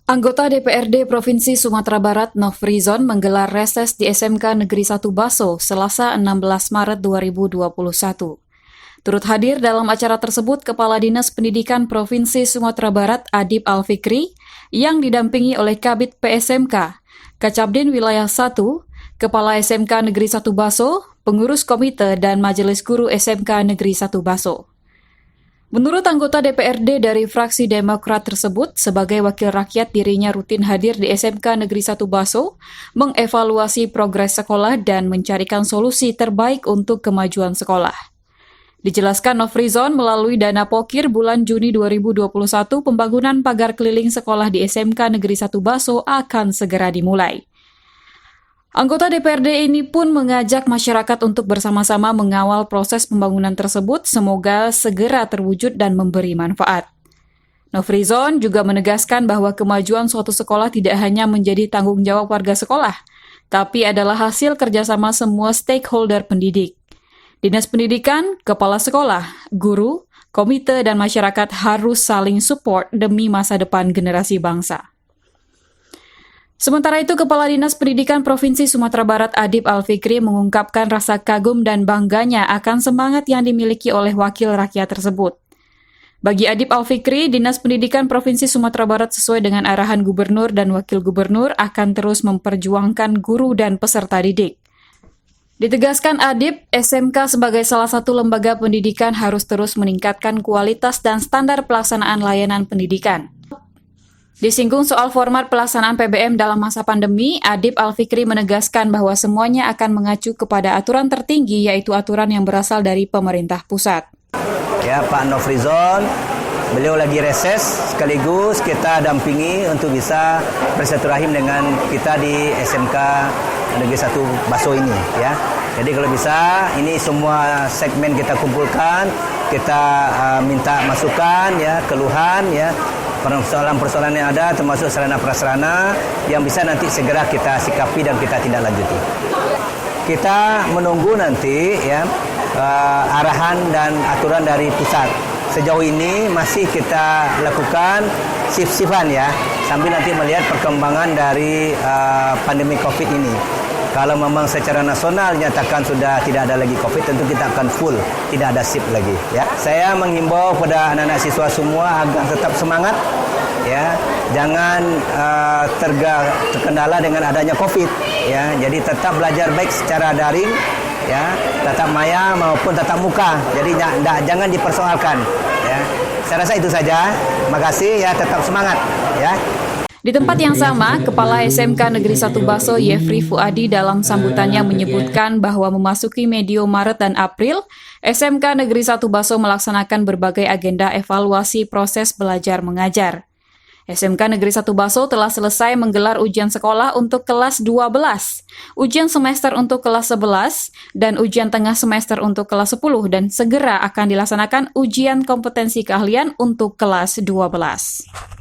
Anggota DPRD Provinsi Sumatera Barat Nofrizon menggelar reses di SMK Negeri 1 Baso Selasa 16 Maret 2021. Turut hadir dalam acara tersebut Kepala Dinas Pendidikan Provinsi Sumatera Barat Adib Alfikri yang didampingi oleh Kabid PSMK, Kacabdin Wilayah 1, Kepala SMK Negeri 1 Baso, pengurus komite dan Majelis Guru SMK Negeri 1 Baso. Menurut anggota DPRD dari fraksi Demokrat tersebut, sebagai wakil rakyat dirinya rutin hadir di SMK Negeri 1 Baso, mengevaluasi progres sekolah dan mencarikan solusi terbaik untuk kemajuan sekolah. Dijelaskan Nofrizon melalui dana pokir bulan Juni 2021, pembangunan pagar keliling sekolah di SMK Negeri 1 Baso akan segera dimulai. Anggota DPRD ini pun mengajak masyarakat untuk bersama-sama mengawal proses pembangunan tersebut, semoga segera terwujud dan memberi manfaat. Nofrizon juga menegaskan bahwa kemajuan suatu sekolah tidak hanya menjadi tanggung jawab warga sekolah, tapi adalah hasil kerjasama semua stakeholder pendidik. Dinas Pendidikan, kepala sekolah, guru, komite, dan masyarakat harus saling support demi masa depan generasi bangsa. Sementara itu, Kepala Dinas Pendidikan Provinsi Sumatera Barat Adib Alfikri mengungkapkan rasa kagum dan bangganya akan semangat yang dimiliki oleh wakil rakyat tersebut. Bagi Adib Alfikri, Dinas Pendidikan Provinsi Sumatera Barat sesuai dengan arahan Gubernur dan Wakil Gubernur akan terus memperjuangkan guru dan peserta didik. Ditegaskan Adib, SMK sebagai salah satu lembaga pendidikan harus terus meningkatkan kualitas dan standar pelaksanaan layanan pendidikan. Disinggung soal format pelaksanaan PBM dalam masa pandemi, Adib Alfikri menegaskan bahwa semuanya akan mengacu kepada aturan tertinggi, yaitu aturan yang berasal dari pemerintah pusat. Ya, Pak Nofrizon, beliau lagi reses, sekaligus kita dampingi untuk bisa bersilaturahim dengan kita di SMK Negeri 1 Baso ini. Ya. Jadi kalau bisa, ini semua segmen kita kumpulkan, kita minta masukan, ya, keluhan, ya, persoalan-persoalan yang ada termasuk sarana-prasarana yang bisa nanti segera kita sikapi dan kita tindak lanjuti. Kita menunggu nanti, ya, arahan dan aturan dari pusat. Sejauh ini masih kita lakukan shift-shiftan, ya, sambil nanti melihat perkembangan dari pandemi COVID ini. Kalau memang secara nasional nyatakan sudah tidak ada lagi COVID, tentu kita akan full, tidak ada shift lagi. Ya, saya menghimbau pada anak-anak siswa semua agar tetap semangat, ya, jangan terkendala dengan adanya COVID. Ya, jadi tetap belajar baik secara daring, ya, tatap maya maupun tatap muka. Jadi jangan dipersoalkan. Ya, saya rasa itu saja. Terima kasih, ya, tetap semangat. Ya. Di tempat yang sama, Kepala SMK Negeri 1 Baso Yefri Fuadi dalam sambutannya menyebutkan bahwa memasuki medio Maret dan April, SMK Negeri 1 Baso melaksanakan berbagai agenda evaluasi proses belajar mengajar. SMK Negeri 1 Baso telah selesai menggelar ujian sekolah untuk kelas 12, ujian semester untuk kelas 11, dan ujian tengah semester untuk kelas 10, dan segera akan dilaksanakan ujian kompetensi keahlian untuk kelas 12.